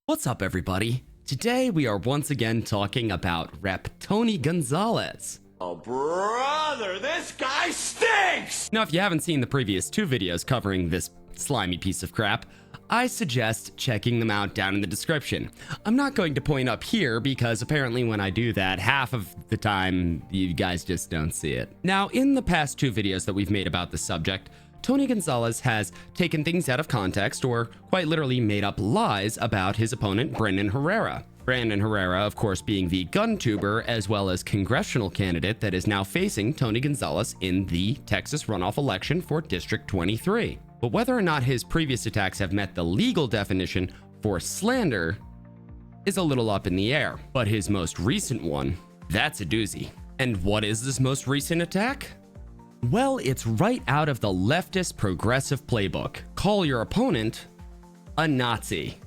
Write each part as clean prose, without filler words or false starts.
What's up, everybody? Today we are once again talking about Rep. Tony Gonzales. Oh, brother, this guy stinks! Now, if you haven't seen the previous two videos covering this slimy piece of crap, I suggest checking them out down in the description. I'm not going to point up here because apparently when I do that, half of the time you guys just don't see it. Now, in the past two videos that we've made about the subject, Tony Gonzales has taken things out of context or quite literally made up lies about his opponent, Brandon Herrera. Brandon Herrera, of course, being the gun tuber as well as congressional candidate that is now facing Tony Gonzales in the Texas runoff election for District 23. But whether or not his previous attacks have met the legal definition for slander is a little up in the air. But his most recent one, that's a doozy. And what is this most recent attack? Well, it's right out of the leftist progressive playbook. Call your opponent a Nazi.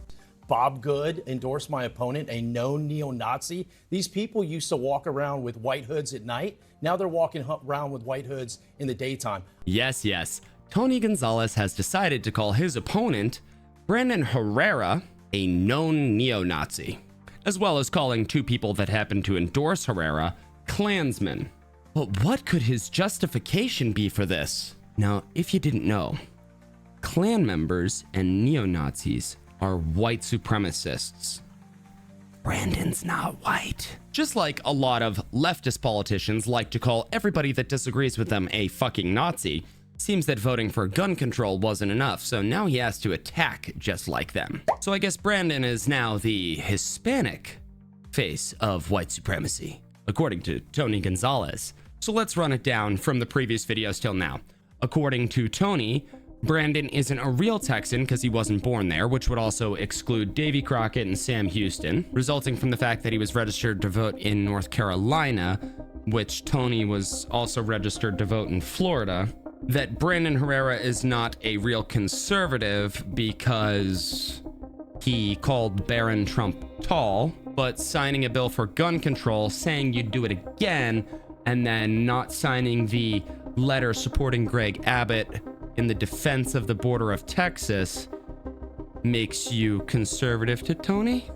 Bob Good endorsed my opponent, a known neo-Nazi. These people used to walk around with white hoods at night. Now they're walking around with white hoods in the daytime. Yes. Tony Gonzales has decided to call his opponent, Brandon Herrera, a known neo-Nazi, as well as calling two people that happen to endorse Herrera Klansmen. But what could his justification be for this? Now, if you didn't know, Klan members and neo-Nazis are white supremacists. Brandon's not white. Just like a lot of leftist politicians like to call everybody that disagrees with them a fucking Nazi, seems that voting for gun control wasn't enough, so now he has to attack just like them. So I guess Brandon is now the Hispanic face of white supremacy, according to Tony Gonzales. So let's run it down from the previous videos till now. According to Tony, Brandon isn't a real Texan because he wasn't born there, which would also exclude Davy Crockett and Sam Houston, resulting from the fact that he was registered to vote in North Carolina, which Tony was also registered to vote in Florida. That Brandon Herrera is not a real conservative because he called Barron Trump tall, but signing a bill for gun control, saying you'd do it again, and then not signing the letter supporting Greg Abbott in the defense of the border of Texas makes you conservative to Tony?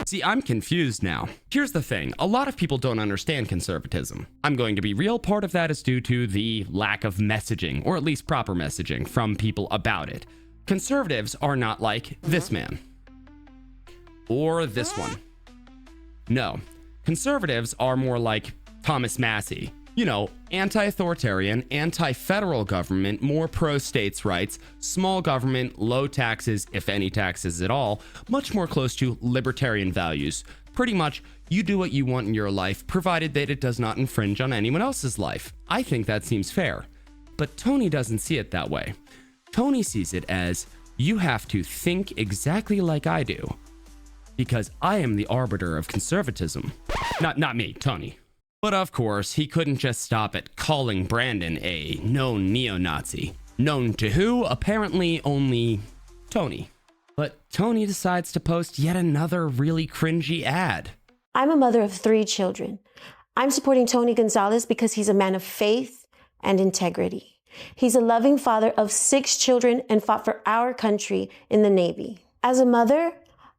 See, I'm confused now. Here's the thing. A lot of people don't understand conservatism. I'm going to be real. Part of that is due to the lack of messaging, or at least proper messaging from people about it. Conservatives are not like this man. Or this one. No. Conservatives are more like Thomas Massey. You know, anti-authoritarian, anti-federal government, more pro-states' rights, small government, low taxes, if any taxes at all, much more close to libertarian values. Pretty much, you do what you want in your life, provided that it does not infringe on anyone else's life. I think that seems fair. But Tony doesn't see it that way. Tony sees it as, you have to think exactly like I do, because I am the arbiter of conservatism. Not me, Tony. But of course, he couldn't just stop at calling Brandon a known neo-Nazi. Known to who? Apparently only Tony. But Tony decides to post yet another really cringy ad. I'm a mother of 3 children. I'm supporting Tony Gonzales because he's a man of faith and integrity. He's a loving father of 6 children and fought for our country in the Navy. As a mother,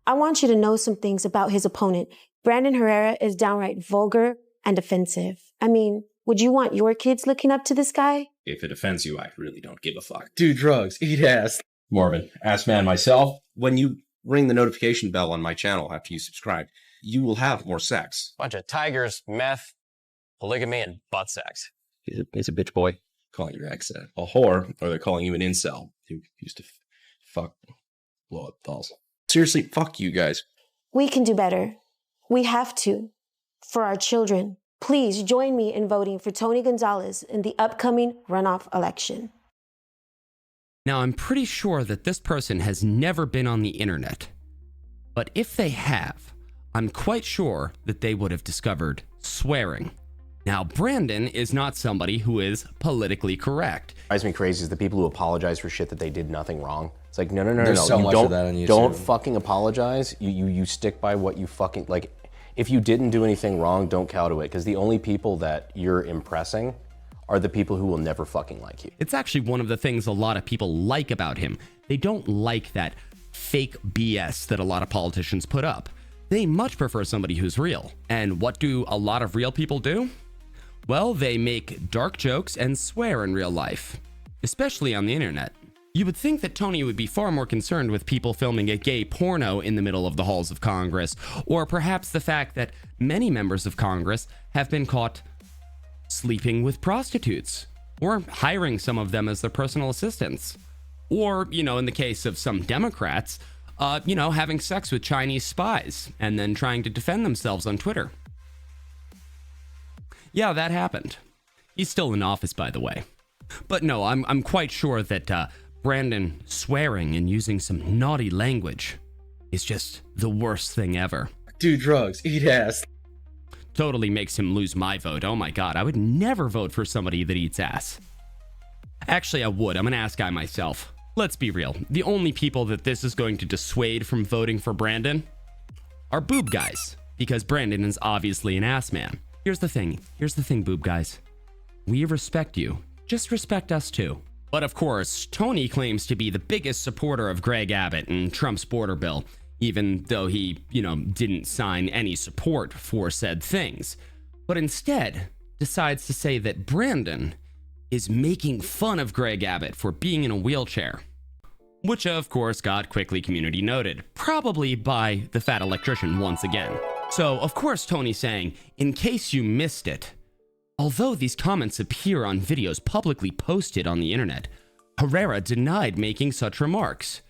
I want you to know some things about his opponent. Brandon Herrera is downright vulgar and offensive. I mean, would you want your kids looking up to this guy? If it offends you, I really don't give a fuck. Do drugs, eat ass. Morbid. Ass man myself. When you ring the notification bell on my channel after you subscribe, you will have more sex. Bunch of tigers, meth, polygamy, and butt sex. He's a bitch boy. Calling your ex a whore, or they're calling you an incel who used to fuck blow up dolls. Seriously, fuck you guys. We can do better. We have to. For our children. Please join me in voting for Tony Gonzales in the upcoming runoff election. Now, I'm pretty sure that this person has never been on the internet. But if they have, I'm quite sure that they would have discovered swearing. Now, Brandon is not somebody who is politically correct. What drives me crazy is the people who apologize for shit that they did nothing wrong. It's like, no. There's so much of that on YouTube. Don't fucking apologize. You stick by what you fucking, like, if you didn't do anything wrong, don't cow to it, because the only people that you're impressing are the people who will never fucking like you. It's actually one of the things a lot of people like about him. They don't like that fake BS that a lot of politicians put up. They much prefer somebody who's real. And what do a lot of real people do? Well, they make dark jokes and swear in real life, especially on the internet. You would think that Tony would be far more concerned with people filming a gay porno in the middle of the halls of Congress, or perhaps the fact that many members of Congress have been caught sleeping with prostitutes, or hiring some of them as their personal assistants, or, in the case of some Democrats, having sex with Chinese spies and then trying to defend themselves on Twitter. Yeah, that happened. He's still in office, by the way. But no, I'm quite sure that Brandon swearing and using some naughty language is just the worst thing ever. Do drugs, eat ass. Totally makes him lose my vote. Oh my god, I would never vote for somebody that eats ass. Actually, I would. I'm an ass guy myself. Let's be real. The only people that this is going to dissuade from voting for Brandon are boob guys, because Brandon is obviously an ass man. Here's the thing, boob guys. We respect you. Just respect us too. But of course, Tony claims to be the biggest supporter of Greg Abbott and Trump's border bill, even though he, didn't sign any support for said things. But instead, decides to say that Brandon is making fun of Greg Abbott for being in a wheelchair. Which of course got quickly community noted, probably by the fat electrician once again. So of course Tony's saying, in case you missed it, although these comments appear on videos publicly posted on the internet, Herrera denied making such remarks.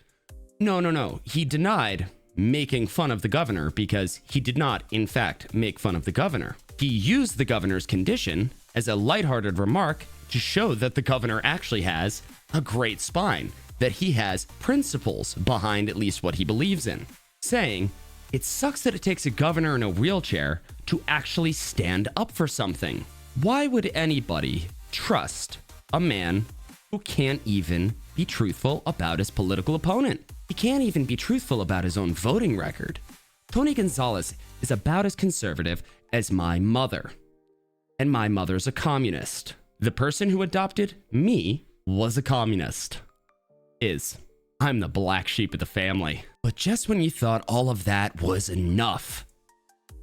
No. He denied making fun of the governor because he did not, in fact, make fun of the governor. He used the governor's condition as a lighthearted remark to show that the governor actually has a great spine, that he has principles behind at least what he believes in, saying, "It sucks that it takes a governor in a wheelchair to actually stand up for something. Why would anybody trust a man who can't even be truthful about his political opponent? He can't even be truthful about his own voting record. Tony Gonzales is about as conservative as my mother. And my mother's a communist. The person who adopted me was a communist. I'm the black sheep of the family." But just when you thought all of that was enough,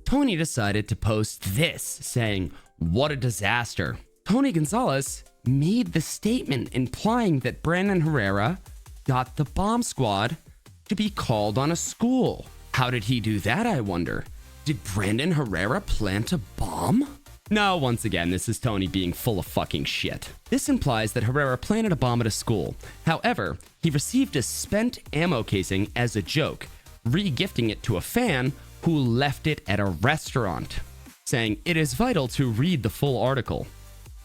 Tony decided to post this, saying, "What a disaster." Tony Gonzales made the statement implying that Brandon Herrera got the bomb squad to be called on a school. How did he do that, I wonder? Did Brandon Herrera plant a bomb? No, once again, this is Tony being full of fucking shit. This implies that Herrera planted a bomb at a school. However, he received a spent ammo casing as a joke, re-gifting it to a fan who left it at a restaurant, saying it is vital to read the full article.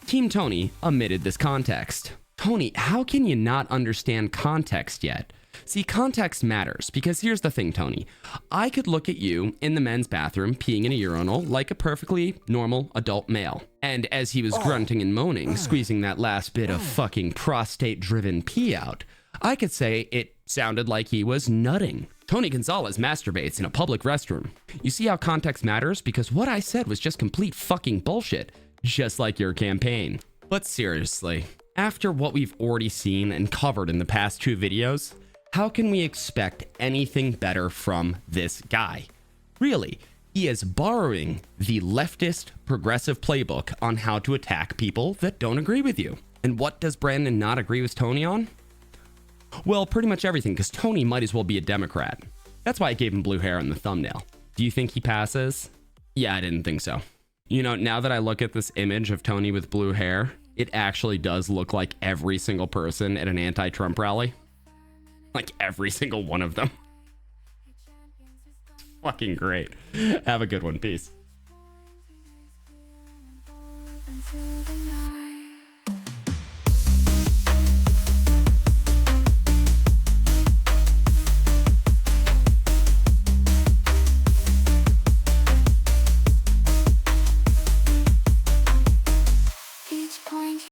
Team Tony omitted this context. Tony, how can you not understand context yet? See, context matters, because here's the thing, Tony. I could look at you in the men's bathroom peeing in a urinal like a perfectly normal adult male. And as he was grunting and moaning, squeezing that last bit of fucking prostate-driven pee out, I could say it sounded like he was nutting. Tony Gonzales masturbates in a public restroom. You see how context matters? Because what I said was just complete fucking bullshit, just like your campaign. But seriously, after what we've already seen and covered in the past 2 videos, how can we expect anything better from this guy? Really, he is borrowing the leftist progressive playbook on how to attack people that don't agree with you. And what does Brandon not agree with Tony on? Well, pretty much everything, because Tony might as well be a Democrat. That's why I gave him blue hair in the thumbnail. Do you think he passes? Yeah, I didn't think so. Now that I look at this image of Tony with blue hair, it actually does look like every single person at an anti-Trump rally. Like every single one of them. Fucking great. Have a good one. Peace.